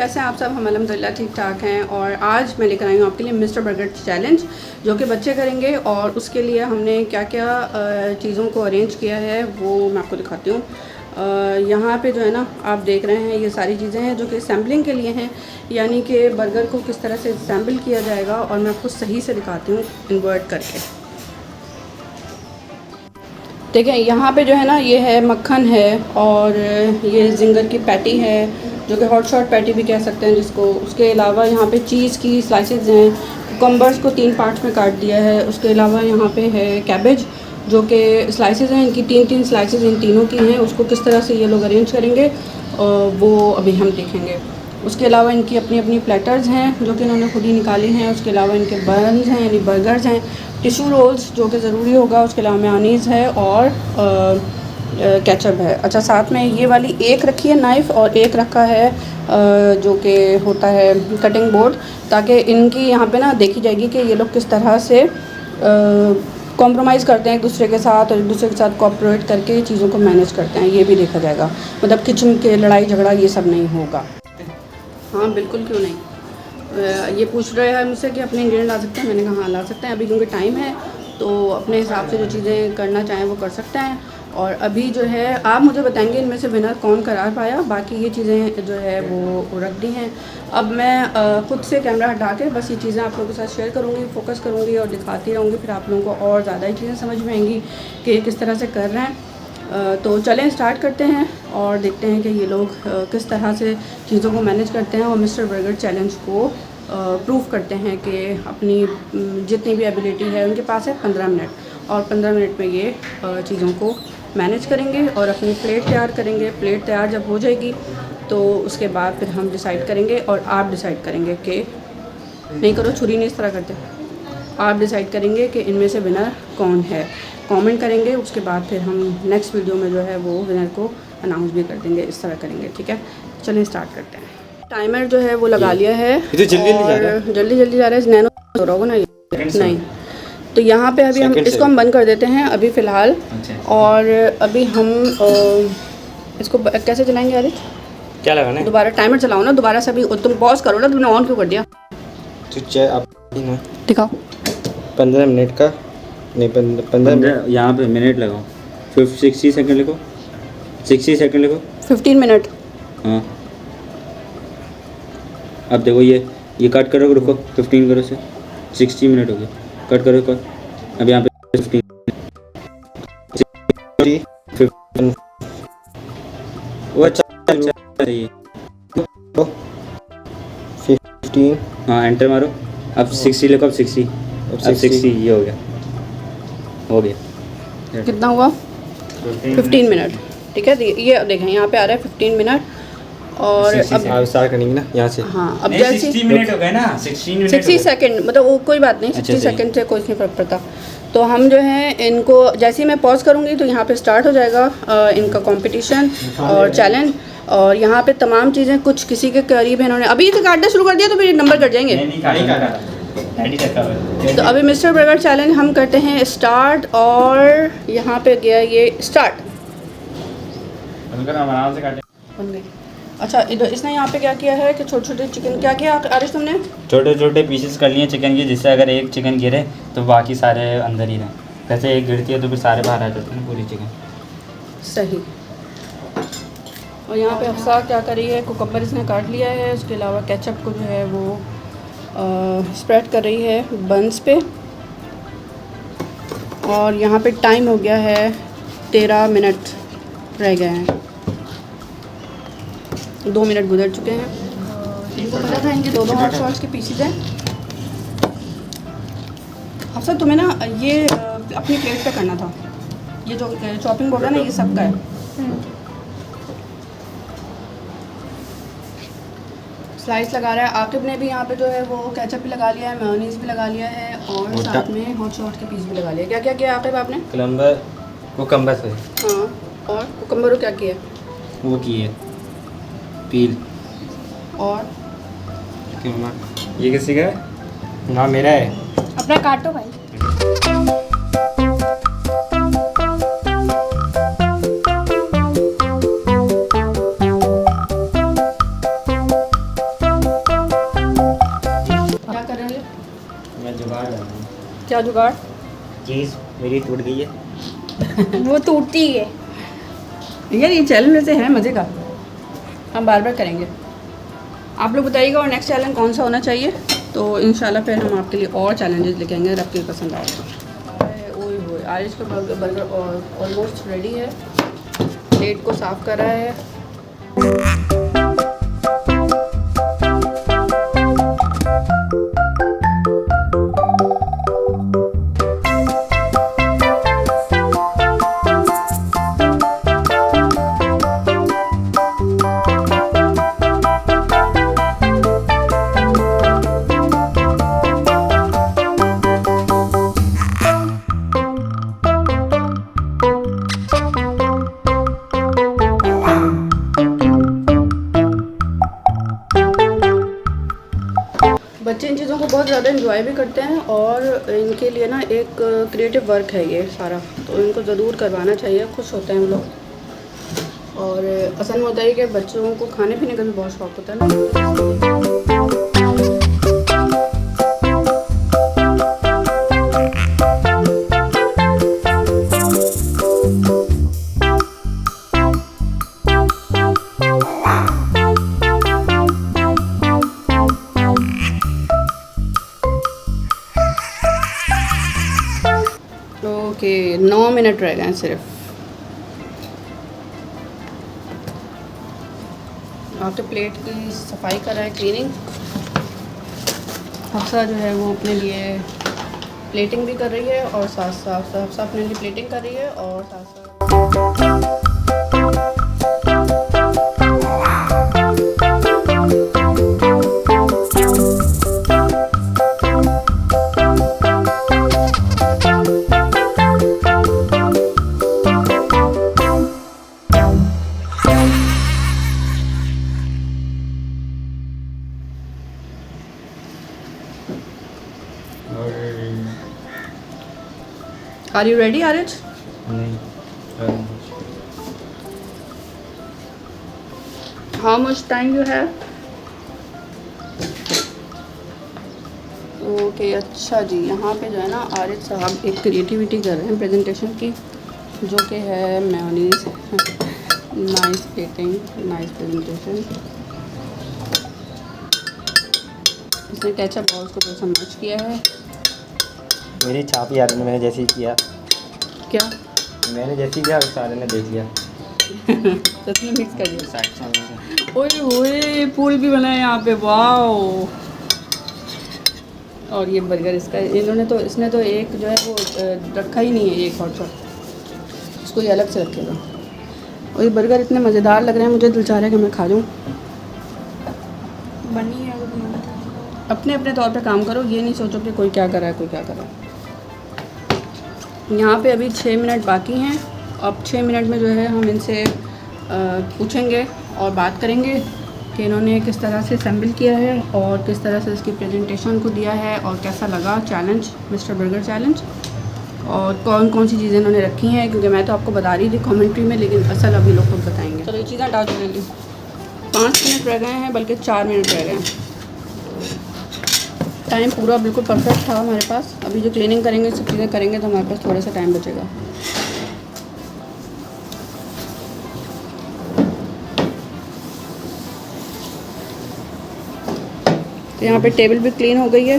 कैसे हैं आप सब? हम अल्हम्दुलिल्लाह ठीक ठाक हैं। और आज मैं लेकर आई हूँ आपके लिए मिस्टर बर्गर चैलेंज, जो कि बच्चे करेंगे। और उसके लिए हमने क्या क्या चीज़ों को अरेंज किया है वो मैं आपको दिखाती हूँ। यहाँ पे जो है ना, आप देख रहे हैं ये सारी चीज़ें हैं जो कि सैम्पलिंग के लिए हैं, यानी कि बर्गर को किस तरह से सैम्पल किया जाएगा। और मैं आपको सही से दिखाती हूँ इन्वर्ट करके। देखें, यहाँ पे जो है ना, ये है मक्खन है और ये जिंगर की पैटी है, जो कि हॉट शॉट पैटी भी कह सकते हैं जिसको। उसके अलावा यहाँ पे चीज़ की स्लाइसेस हैं, कुकम्बर्स को 3 पार्ट्स में काट दिया है। उसके अलावा यहाँ पे है कैबेज, जो कि स्लाइसेस हैं, इनकी 3-3 स्लाइसेस इन तीनों की हैं। उसको किस तरह से ये लोग अरेंज करेंगे वो अभी हम देखेंगे। उसके अलावा इनकी अपनी अपनी प्लेटर्स हैं जो कि इन्होंने खुद ही निकाली हैं। उसके अलावा इनके बन्स हैं, यानी बर्गर्स हैं, टिशू रोल्स जो कि ज़रूरी होगा। उसके अलावा मेयोनीज़ है और केचप है। अच्छा, साथ में ये वाली एक रखी है नाइफ़ और एक रखा है जो कि होता है कटिंग बोर्ड, ताकि इनकी यहाँ पे ना देखी जाएगी कि ये लोग किस तरह से कॉम्प्रोमाइज़ करते हैं एक दूसरे के साथ, और एक दूसरे के साथ कोऑपरेट करके चीज़ों को मैनेज करते हैं। ये भी देखा जाएगा, मतलब किचन के लड़ाई झगड़ा ये सब नहीं होगा। हाँ बिल्कुल, क्यों नहीं। ये पूछ रहे हैं मुझसे कि अपने इंग्रेडिएंट ला सकते हैं। मैंने कहा हाँ ला सकते हैं, अभी क्योंकि टाइम है तो अपने हिसाब से जो चीज़ें करना चाहें वो कर सकते हैं। और अभी जो है आप मुझे बताएंगे इनमें से विनर कौन करार पाया। बाकी ये चीज़ें जो है वो रख दी हैं। अब मैं ख़ुद से कैमरा हटा के बस ये चीज़ें आप लोगों के साथ शेयर करूँगी, फोकस करूँगी और दिखाती रहूँगी। फिर आप लोगों को और ज़्यादा ही चीज़ें समझ में आएंगी कि किस तरह से कर रहे हैं। तो चलें स्टार्ट करते हैं और देखते हैं कि ये लोग किस तरह से चीज़ों को मैनेज करते हैं और मिस्टर बर्गर चैलेंज को प्रूव करते हैं कि अपनी जितनी भी एबिलिटी है उनके पास है 15 मिनट, और 15 मिनट में ये चीज़ों को मैनेज करेंगे और अपनी प्लेट तैयार करेंगे। प्लेट तैयार जब हो जाएगी तो उसके बाद फिर हम डिसाइड करेंगे, और आप डिसाइड करेंगे कि नहीं करो, छुरी नहीं इस तरह करते। आप डिसाइड करेंगे कि इनमें से विनर कौन है, कमेंट करेंगे। उसके बाद फिर हम नेक्स्ट वीडियो में जो है वो विनर को अनाउंस भी कर देंगे। इस तरह करेंगे, ठीक है। चलिए स्टार्ट करते हैं। टाइमर जो है वो लगा लिया है, तो जल्दी जल्दी जा रहा है। नैनो हो रहा होगा ना ये, नहीं तो यहाँ पे अभी हम इसको बंद कर देते हैं अभी फ़िलहाल। और अभी हम इसको कैसे चलाएंगे यार? क्या लगाना है? दोबारा टाइमर चलाओ ना दोबारा से। अभी तुम पॉज करो ना, तुमने ऑन क्यों कर दिया? आप दिखाओ 15 मिनट का नहीं, 15 यहाँ पे मिनट लगाओ। 60 सेकंड लिखो, 60 सेकंड लिखो, 15 मिनट। हाँ अब देखो ये कट करो, रुको 15 करो से 60 मिनट हो गए। कट करो कट। अब यहाँ पे 15 वो अच्छा चाहिए 15। हाँ एंटर मारो। अब 60 लिखो, अब 60, अब 60 ये हो गया। कितना हुआ? 15 मिनट, ठीक है। ये देखें यहाँ पे आ रहा है 15 मिनट। और अब स्टार्ट करेंगे ना यहाँ से। हाँ, अब जैसे 60 मिनट हो गए ना, 60 सेकंड, मतलब वो कोई बात नहीं, 60 सेकंड से कोई नहीं फ़र्क पड़ता। तो हम जो है इनको जैसे ही मैं पॉज करूँगी तो यहाँ पे स्टार्ट हो जाएगा इनका कंपटीशन और चैलेंज। और यहाँ पे तमाम चीज़ें कुछ किसी के करीब है, इन्होंने अभी से काटना शुरू कर दिया तो फिर नंबर कट जाएंगे। तो अभी मिस्टर बर्गर चैलेंज हम करते हैं स्टार्ट, और यहाँ पे गया ये स्टार्ट बन गई। अच्छा, इधर इसने यहाँ पे क्या किया है कि छोटे छोटे चिकन क्या किया आरिश तुमने? छोटे छोटे पीसेस कर लिए चिकन के, जिससे अगर एक चिकन गिरे तो बाकी सारे अंदर ही रहें। वैसे एक गिरती है तो फिर सारे बाहर आ जाते हैं, पूरी चिकन। सही। और यहाँ पे अफसा क्या कर रही है, कुकम्बर इसने काट लिया है। उसके अलावा केचप को जो है वो स्प्रेड कर रही है बंस पे। और यहाँ पे टाइम हो गया है 13 मिनट रह गए हैं, 2 मिनट गुजर चुके हैं। इनको पता था इनके 2 हॉट सॉस के पीसेज हैं। अफसर तुम्हें ना ये अपनी प्लेट पे करना था, ये जो चॉपिंग बोर्ड है ना ये सबका है। स्लाइस लगा रहा है। आकिब ने भी यहाँ पे जो है वो केचप भी लगा लिया है, मेयोनीज़ भी लगा लिया है, और साथ में हॉट सॉस के पीस भी लगा लिया। क्या क्या किया आकिब आपने? कुकम्बर से। हाँ, और कुकम्बर को क्या किया? वो किए पील। और ये किसी का है? ना मेरा है। अपना काटो भाई। क्या जुगाड़? चीज़ मेरी टूट गई है। वो टूटती है। यार ये चैलेंज वैसे है मज़े का, हम बार बार करेंगे। आप लोग बताइएगा और नेक्स्ट चैलेंज कौन सा होना चाहिए, तो इंशाल्लाह फिर हम आपके लिए और चैलेंजेस लेके आएंगे अगर आपको पसंद आएगा। ओए होए, आरिश का बर्गर ऑलमोस्ट रेडी है, प्लेट को साफ़ कर रहा है। बच्चे इन चीज़ों को बहुत ज़्यादा इंजॉय भी करते हैं और इनके लिए ना एक क्रिएटिव वर्क है ये सारा, तो इनको ज़रूर करवाना चाहिए, खुश होते हैं हम लोग। और असल में होता है कि बच्चों को खाने पीने का भी बहुत शौक़ होता है ना। ओके 9 मिनट रह गए हैं सिर्फ। आपके प्लेट की सफाई कर रहा है, क्लीनिंग। हफ्सा जो है वो अपने लिए प्लेटिंग भी कर रही है और साथ साथ हफ्सा अपने लिए प्लेटिंग कर रही है और साथ साथ Are you ready, Arij? नहीं। How much time you have? Okay अच्छा जी, यहाँ पे जो है ना आरिज साहब एक क्रिएटिविटी कर रहे हैं प्रेजेंटेशन की, जो कि है mayonnaise. Nice plating, nice presentation. इसने केचप और उसको थोड़ा सा मर्च किया है। मेरी छाप ही यार, मैंने जैसे ही किया, क्या मैंने जैसे ही किया सारे ने देख लिया। तो इसने मिक्स कर दिया। साइड से ओए ओए, पूल भी बना है यहाँ पे, वाओ। और ये बर्गर इसका इसने तो एक जो है वो रखा ही नहीं है, एक हॉट शॉट, इसको ये अलग से रखेगा। और ये बर्गर इतने मज़ेदार लग रहे हैं, मुझे दिल चाह रहा है कि मैं खा लूँ। बनी है अपने अपने तौर पे काम करो, ये नहीं सोचो कि कोई क्या कर रहा है, कोई क्या कर रहा है। यहाँ पे अभी 6 मिनट बाकी हैं। अब 6 मिनट में जो है हम इनसे पूछेंगे और बात करेंगे कि इन्होंने किस तरह से असेंबल किया है और किस तरह से इसकी प्रेजेंटेशन को दिया है और कैसा लगा चैलेंज, मिस्टर बर्गर चैलेंज, और कौन कौन सी चीज़ें इन्होंने रखी हैं, क्योंकि मैं तो आपको बता रही थी कमेंट्री में, लेकिन असल अभी लोग खुद बताएंगे। चलो ये चीज़ें हटा के ले ली। 5 मिनट रह गए हैं, बल्कि 4 मिनट रह गए हैं। टाइम पूरा बिल्कुल परफेक्ट था हमारे पास। अभी जो क्लीनिंग करेंगे, सब चीज़ें करेंगे, तो हमारे पास थोड़ा सा टाइम बचेगा। तो यहाँ पे टेबल भी क्लीन हो गई है,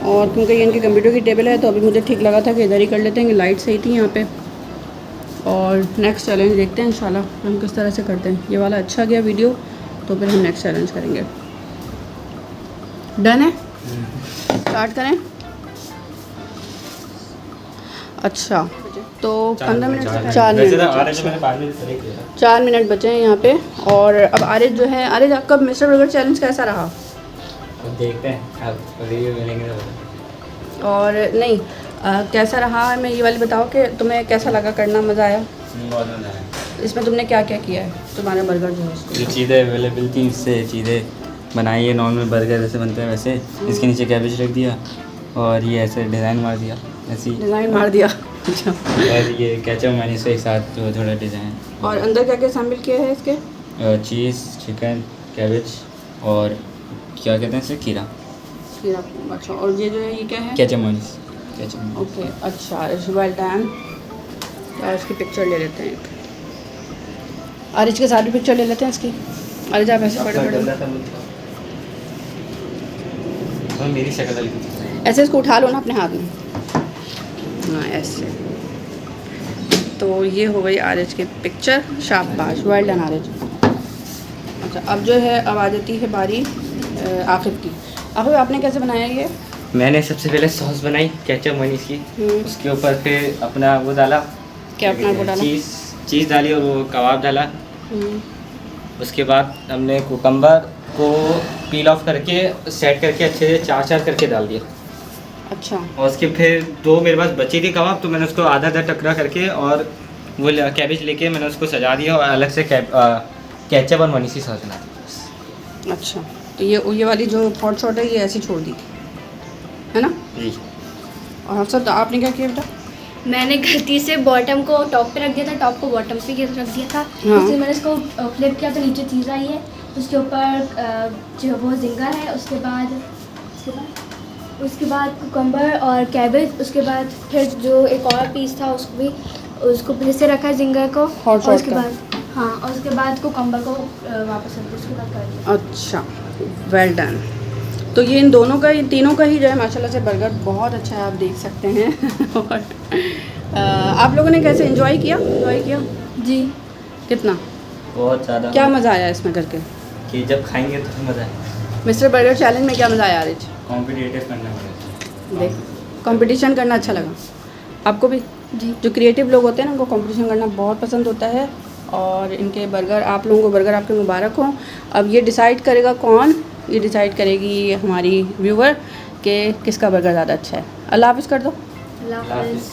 और क्योंकि ये इनके कंप्यूटर की टेबल है तो अभी मुझे ठीक लगा था कि इधर ही कर लेते हैं, कि लाइट सही थी यहाँ पे। और नेक्स्ट चैलेंज देखते हैं इंशाल्लाह हम किस तरह से करते हैं। ये वाला अच्छा गया वीडियो, तो फिर हम नेक्स्ट चैलेंज करेंगे। डन है, स्टार्ट करें। अच्छा तो 15 मिनट, 4 मिनट, 4 मिनट बचे हैं यहाँ पे। और अब आरिज जो है, आरिज आपका मिस्टर बर्गर चैलेंज कैसा रहा? अब देखते हैं, अब रिव्यू मिलेंगे तो। और नहीं कैसा रहा, मैं ये वाली बताओ कि तुम्हें कैसा लगा करना, मज़ा आया? बहुत मज़ा आया। इसमें तुमने क्या क्या किया है, तुम्हारा बर्गर जो है उसको? जो चीज़ें अवेलेबल थी उससे चीज़ें बनाई है, नॉर्मल बर्गर जैसे बनते हैं वैसे। इसके नीचे कैबेज रख दिया और ये ऐसे डिज़ाइन मार दिया, ऐसी डिज़ाइन मार दिया। अच्छा, और ये केचप मैनीज के साथ जो थोड़ा डिज़ाइन। और अंदर क्या क्या शामिल किया है इसके? चीज़, चिकन, कैबेज और क्या कहते हैं इसे, खीरा। खीरा। अच्छा, और ये जो है ये क्या है? केचप मोनीस, केचप मोनीस। ओके, अच्छा, इट्स वेल डन। और इसकी पिक्चर ले लेते हैं एक। आरिज के साथ भी पिक्चर ले लेते हैं इसकी। आरिज आप ऐसे बड़े बड़े तो मेरी शक्ल वाली ऐसे इसको उठा लो ना अपने हाथ में। हाँ, ऐसे। तो ये हो गई आरिज की पिक्चर। शाबाश, वेल डन आरिज। अच्छा, अब जो है अब आ जाती है बारी आखिर की। आखिर आपने कैसे बनाया ये? मैंने सबसे पहले सॉस बनाई केचप मोनीस की, उसके ऊपर फिर अपना वो डाला, क्या अपना वो डाला? चीज़ डाली और वो कबाब डाला। उसके बाद हमने कुकम्बर को पील ऑफ करके सेट करके अच्छे से चार चार करके डाल दिया। अच्छा, और उसके फिर दो मेरे पास बची थी कबाब, तो मैंने उसको आधा आधा टुकड़ा करके और वो कैबेज लेके मैंने उसको सजा दिया और अलग से केचप और मोनीस की सॉस बना दी। अच्छा, तो ये वाली जो हॉट शॉट है ये ऐसी छोड़ दी है ना? जी। और हफ्सा आपने क्या किया बेटा? मैंने गलती से बॉटम को टॉप पे रख दिया था, टॉप को बॉटम पे रख दिया था। हाँ। इसलिए मैंने इसको फ्लिप किया तो नीचे चीज़ आई है, उसके ऊपर जो वो जिंगर है, उसके बाद कुकम्बर और कैबेज, उसके बाद फिर जो एक और पीस था उसको फिर से रखा जिंगर को, हॉट और उसके शॉट का। बाद हाँ, और उसके बाद कुकम्बर को वापस रख दिया, उसके बाद कर दिया। अच्छा, वेल डन। तो ये इन दोनों का, इन तीनों का ही जो है माशाल्लाह से बर्गर बहुत अच्छा है, आप देख सकते हैं। और आप लोगों ने कैसे एंजॉय किया? जी। कितना? बहुत ज़्यादा। क्या मज़ा आया इसमें करके? कि जब खाएंगे तो मज़ा है। मिस्टर बर्गर चैलेंज में क्या मज़ा आया आरिज? कॉम्पिटिटिव करना पड़ेगा। देख, कंपटीशन करना अच्छा लगा आपको भी? जी। जो क्रिएटिव लोग होते हैं ना, उनको कंपटीशन करना बहुत पसंद होता है। और इनके बर्गर, आप लोगों को बर्गर आपके मुबारक हों। अब ये डिसाइड करेगा कौन? ये डिसाइड करेगी हमारी व्यूवर कि किसका बर्गर ज़्यादा अच्छा है। अल्लाह हाफ़िज़ कर दो। अल्लाह हाफ़िज़।